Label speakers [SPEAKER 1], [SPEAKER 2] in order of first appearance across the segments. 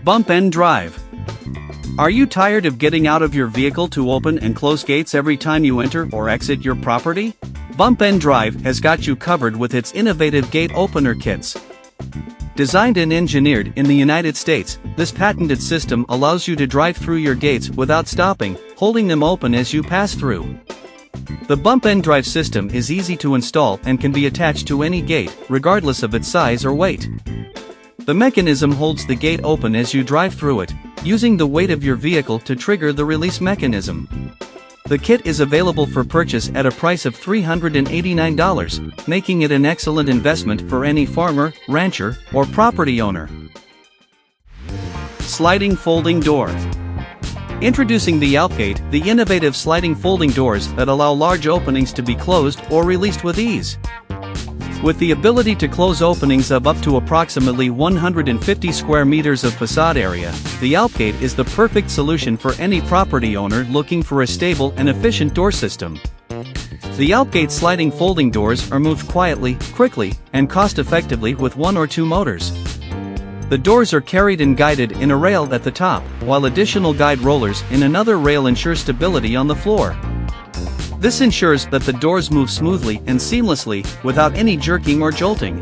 [SPEAKER 1] Bump and drive. Are you tired of getting out of your vehicle to open and close gates every time you enter or exit your property? Bump and Drive has got you covered with its innovative gate opener kits. Designed and engineered in the United States, this patented system allows you to drive through your gates without stopping, holding them open as you pass through. The Bump and Drive system is easy to install and can be attached to any gate, regardless of its size or weight. The mechanism holds the gate open as you drive through it, using the weight of your vehicle to trigger the release mechanism. The kit is available for purchase at a price of $389, making it an excellent investment for any farmer, rancher, or property owner. Sliding Folding Door. Introducing the Outgate, the innovative sliding folding doors that allow large openings to be closed or released with ease. With the ability to close openings of up to approximately 150 square meters of facade area, the Outgate is the perfect solution for any property owner looking for a stable and efficient door system. The Outgate sliding folding doors are moved quietly, quickly, and cost-effectively with one or two motors. The doors are carried and guided in a rail at the top, while additional guide rollers in another rail ensure stability on the floor. This ensures that the doors move smoothly and seamlessly, without any jerking or jolting.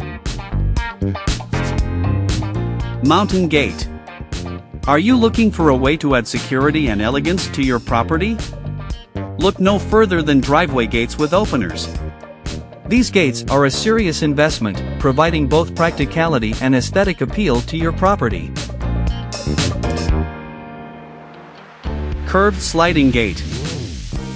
[SPEAKER 1] Mountain Gate. Are you looking for a way to add security and elegance to your property? Look no further than driveway gates with openers. These gates are a serious investment, providing both practicality and aesthetic appeal to your property. Curved Sliding Gate.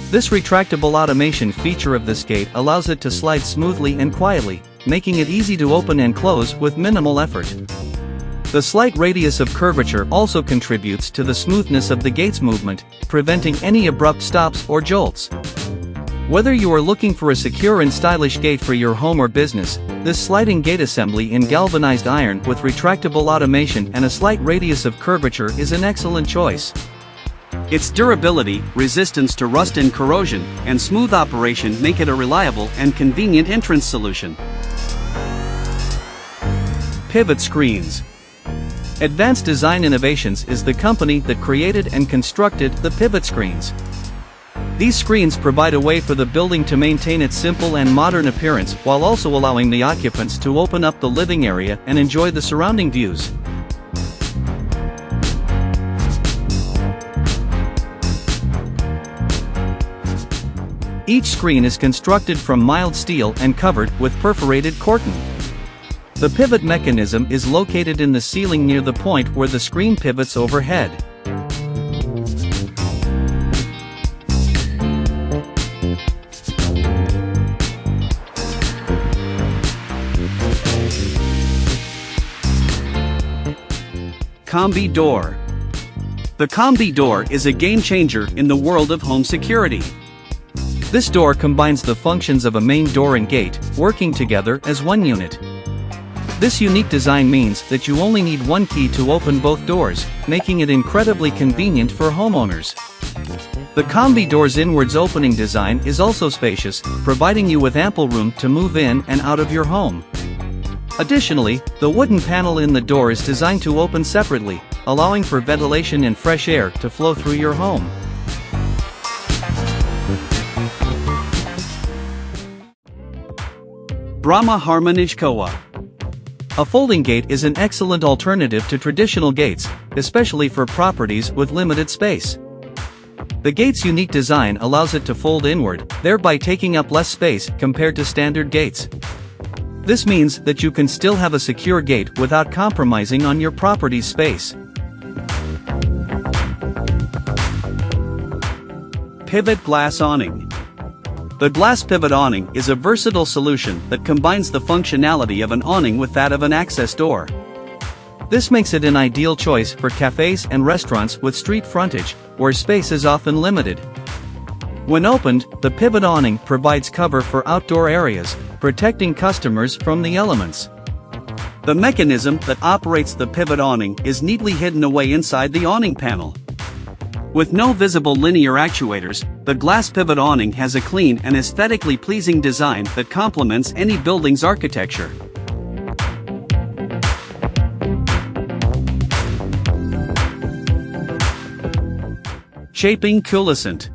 [SPEAKER 1] This retractable automation feature of this gate allows it to slide smoothly and quietly, making it easy to open and close with minimal effort. The slight radius of curvature also contributes to the smoothness of the gate's movement, preventing any abrupt stops or jolts. Whether you are looking for a secure and stylish gate for your home or business, this sliding gate assembly in galvanized iron with retractable automation and a slight radius of curvature is an excellent choice. Its durability, resistance to rust and corrosion, and smooth operation make it a reliable and convenient entrance solution. Pivot Screens. Advanced Design Innovations is the company that created and constructed the pivot screens. These screens provide a way for the building to maintain its simple and modern appearance while also allowing the occupants to open up the living area and enjoy the surrounding views. Each screen is constructed from mild steel and covered with perforated corten. The pivot mechanism is located in the ceiling near the point where the screen pivots overhead. Combi Door. The Combi Door is a game changer in the world of home security. This door combines the functions of a main door and gate, working together as one unit. This unique design means that you only need one key to open both doors, making it incredibly convenient for homeowners. The Combi Door's inwards opening design is also spacious, providing you with ample room to move in and out of your home. Additionally, the wooden panel in the door is designed to open separately, allowing for ventilation and fresh air to flow through your home. Brama Harmonijkowa. A folding gate is an excellent alternative to traditional gates, especially for properties with limited space. The gate's unique design allows it to fold inward, thereby taking up less space compared to standard gates. This means that you can still have a secure gate without compromising on your property's space. Pivot Glass Awning. The glass pivot awning is a versatile solution that combines the functionality of an awning with that of an access door. This makes it an ideal choice for cafes and restaurants with street frontage, where space is often limited. When opened, the pivot awning provides cover for outdoor areas, protecting customers from the elements. The mechanism that operates the pivot awning is neatly hidden away inside the awning panel. With no visible linear actuators, the glass pivot awning has a clean and aesthetically pleasing design that complements any building's architecture. Chepeng Culisant.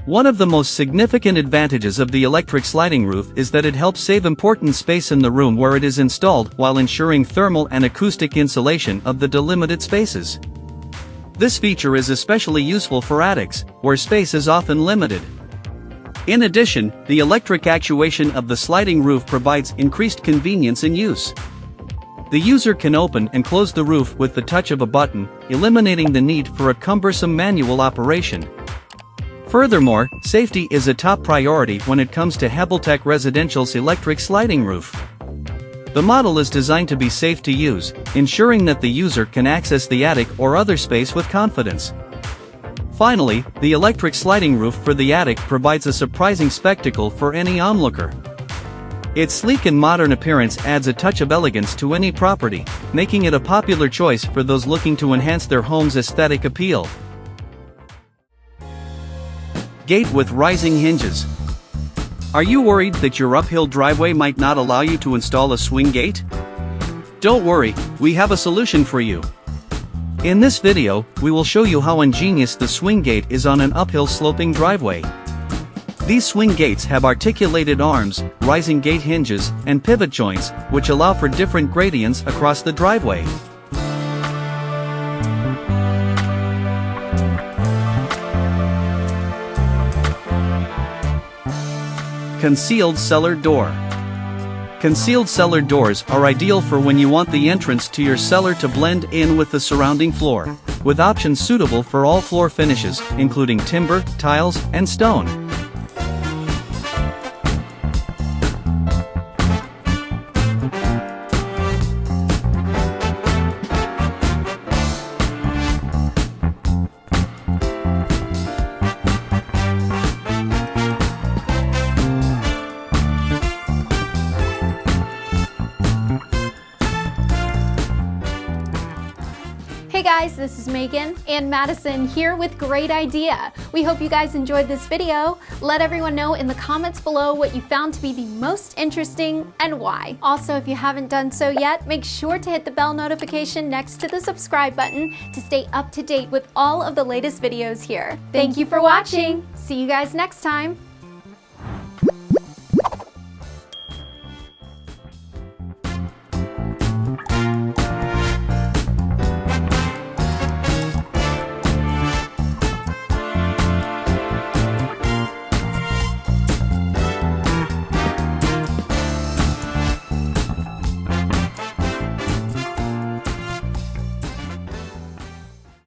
[SPEAKER 1] One of the most significant advantages of the electric sliding roof is that it helps save important space in the room where it is installed while ensuring thermal and acoustic insulation of the delimited spaces. This feature is especially useful for attics, where space is often limited. In addition, the electric actuation of the sliding roof provides increased convenience in use. The user can open and close the roof with the touch of a button, eliminating the need for a cumbersome manual operation. Furthermore, safety is a top priority when it comes to Hebeltech Residential's electric sliding roof. The model is designed to be safe to use, ensuring that the user can access the attic or other space with confidence. Finally, the electric sliding roof for the attic provides a surprising spectacle for any onlooker. Its sleek and modern appearance adds a touch of elegance to any property, making it a popular choice for those looking to enhance their home's aesthetic appeal. Gate with rising hinges. Are you worried that your uphill driveway might not allow you to install a swing gate? Don't worry, we have a solution for you. In this video, we will show you how ingenious the swing gate is on an uphill sloping driveway. These swing gates have articulated arms, rising gate hinges, and pivot joints, which allow for different gradients across the driveway. Concealed cellar door. Concealed cellar doors are ideal for when you want the entrance to your cellar to blend in with the surrounding floor, with options suitable for all floor finishes, including timber, tiles, and stone.
[SPEAKER 2] Hey guys, this is Megan and Madison here with Great Idea. We hope you guys enjoyed this video. Let everyone know in the comments below what you found to be the most interesting and why. Also, if you haven't done so yet, make sure to hit the bell notification next to the subscribe button to stay up to date with all of the latest videos here. Thank you for watching. See you guys next time.